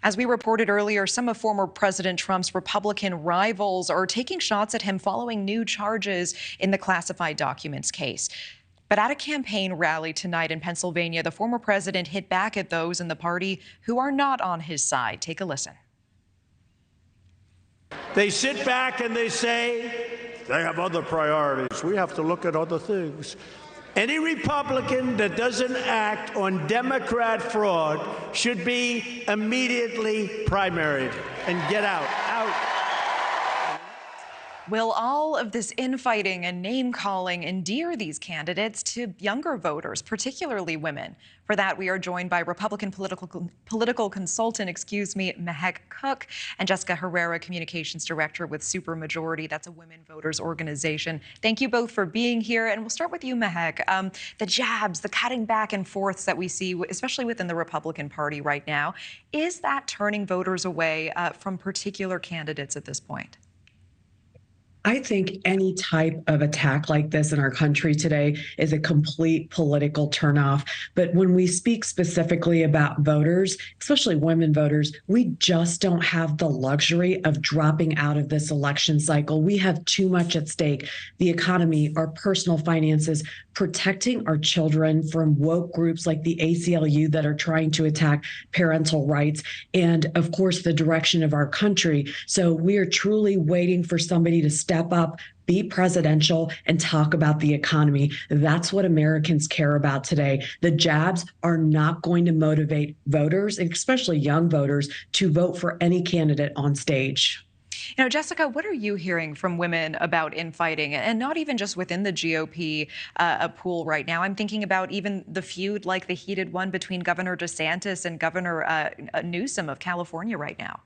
As we reported earlier, some of former President Trump's Republican rivals are taking shots at him following new charges in the classified documents case. But at a campaign rally tonight in Pennsylvania, the former president hit back at those in the party who are not on his side. Take a listen. They sit back and they say, they have other priorities. We have to look at other things. Any Republican that doesn't act on Democrat fraud should be immediately primaried and get out. Will all of this infighting and name-calling endear these candidates to younger voters, particularly women? For that, we are joined by Republican political consultant, Mehek Cooke, and Jessica Herrera, communications director with Supermajority. That's a women voters organization. Thank you both for being here. And we'll start with you, Mehek. The jabs, the cutting back and forths that we see, especially within the Republican Party right now, is that turning voters away from particular candidates at this point? I think any type of attack like this in our country today is a complete political turnoff. But when we speak specifically about voters, especially women voters, we just don't have the luxury of dropping out of this election cycle. We have too much at stake: the economy, our personal finances, protecting our children from woke groups like the ACLU that are trying to attack parental rights, and of course, the direction of our country. So we are truly waiting for somebody to step up, be presidential, and talk about the economy. That's what Americans care about today. The jabs are not going to motivate voters, especially young voters, to vote for any candidate on stage. You know, Jessica, what are you hearing from women about infighting, and not even just within the GOP pool right now? I'm thinking about even the feud, like the heated one between Governor DeSantis and Governor Newsom of California right now.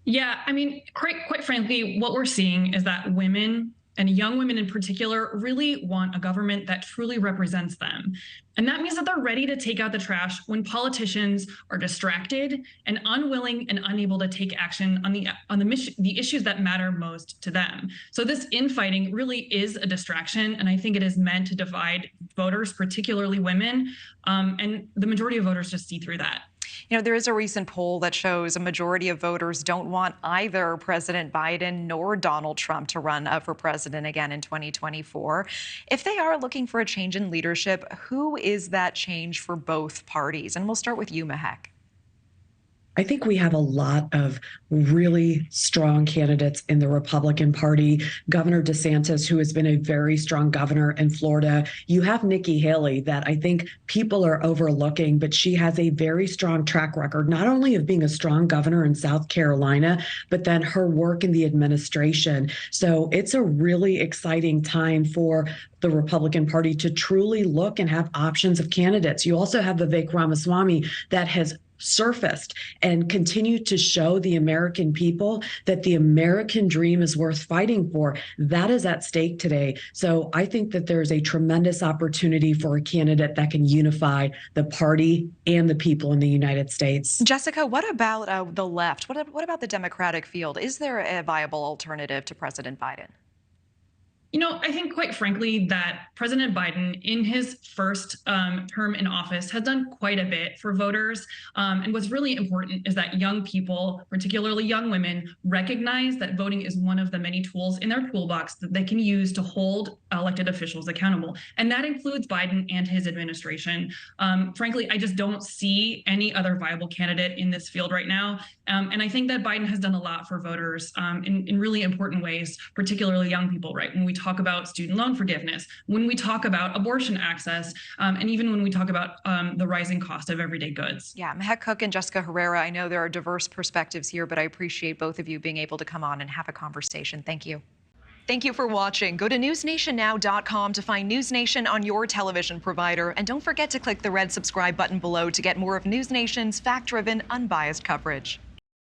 Yeah, I mean, quite frankly, what we're seeing is that women, and young women in particular, really want a government that truly represents them. And that means that they're ready to take out the trash when politicians are distracted and unwilling and unable to take action on the issues that matter most to them. So this infighting really is a distraction, and I think it is meant to divide voters, particularly women, and the majority of voters just see through that. You know, there is a recent poll that shows a majority of voters don't want either President Biden nor Donald Trump to run for president again in 2024. If they are looking for a change in leadership, who is that change for both parties? And we'll start with you, Mehek. I think we have a lot of really strong candidates in the Republican Party. Governor DeSantis, who has been a very strong governor in Florida. You have Nikki Haley, that I think people are overlooking, but she has a very strong track record, not only of being a strong governor in South Carolina, but then her work in the administration. So it's a really exciting time for the Republican Party to truly look and have options of candidates. You also have Vivek Ramaswamy that has surfaced and continue to show the American people that the American dream is worth fighting for. That is at stake today. So I think that there's a tremendous opportunity for a candidate that can unify the party and the people in the United States. Jessica, what about the left? What about the Democratic field? Is there a viable alternative to President Biden? You know, I think, quite frankly, that President Biden, in his first term in office, has done quite a bit for voters. And what's really important is that young people, particularly young women, recognize that voting is one of the many tools in their toolbox that they can use to hold elected officials accountable. And that includes Biden and his administration. Frankly, I just don't see any other viable candidate in this field right now. And I think that Biden has done a lot for voters in really important ways, particularly young people, right? When we talk about student loan forgiveness, when we talk about abortion access, and even when we talk about the rising cost of everyday goods. Yeah, Mehek Cooke and Jessica Herrera, I know there are diverse perspectives here, but I appreciate both of you being able to come on and have a conversation. Thank you. Thank you for watching. Go to newsnationnow.com to find News Nation on your television provider. And don't forget to click the red subscribe button below to get more of News Nation's fact-driven, unbiased coverage.